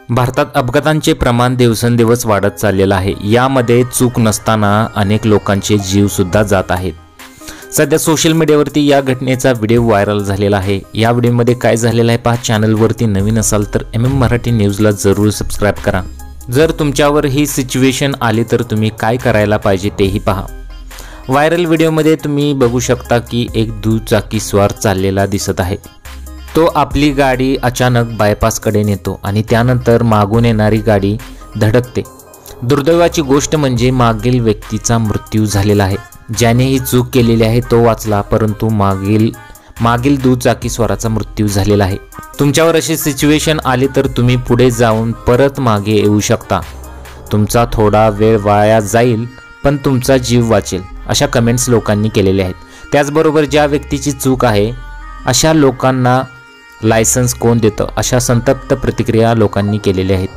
भारतात अपघातांचे प्रमाण दिवसेंदिवस वाढत चाललेलं आहे। यामध्ये चूक नसताना अनेक लोकांचे जीव सुद्धा जात आहेत। सध्या सोशल मीडियावरती या घटनेचा व्हिडिओ व्हायरल झालेला आहे। या व्हिडिओमध्ये काय झालेलं आहे पहा। चॅनलवरती नवीन असाल तर मराठी न्यूजला जरूर सबस्क्राइब करा। जर तुमच्यावर ही सिच्युएशन आली तर तुम्ही काय करायला पाहिजे तेही पहा। व्हायरल व्हिडिओमध्ये तुम्ही बघू शकता की एक दुचाकी स्वार चाललेला दिसत आहे। तो आपली गाडी अचानक बायपासकडे नेतो आणि त्यानंतर मागून येणारी गाडी धडकते। दुर्दैवाची गोष्ट म्हणजे मागील व्यक्तीचा मृत्यू झालेला आहे। ज्याने ही चूक केलेली आहे तो वाचला, परंतु मागील दुचाकी स्वाराचा मृत्यू झालेला आहे। तुमच्यावर अशी सिच्युएशन आली तर तुम्ही पुढे जाऊन परत मागे येऊ शकता। तुमचा थोडा वेळ वाया जाईल पण तुमचा जीव वाचेल, अशा कमेंट्स लोकांनी केलेल्या आहेत। त्याचबरोबर ज्या व्यक्तीची चूक आहे अशा लोकांना लायसन्स कोण देतं, अशा संतप्त प्रतिक्रिया लोकांनी केलेल्या आहेत।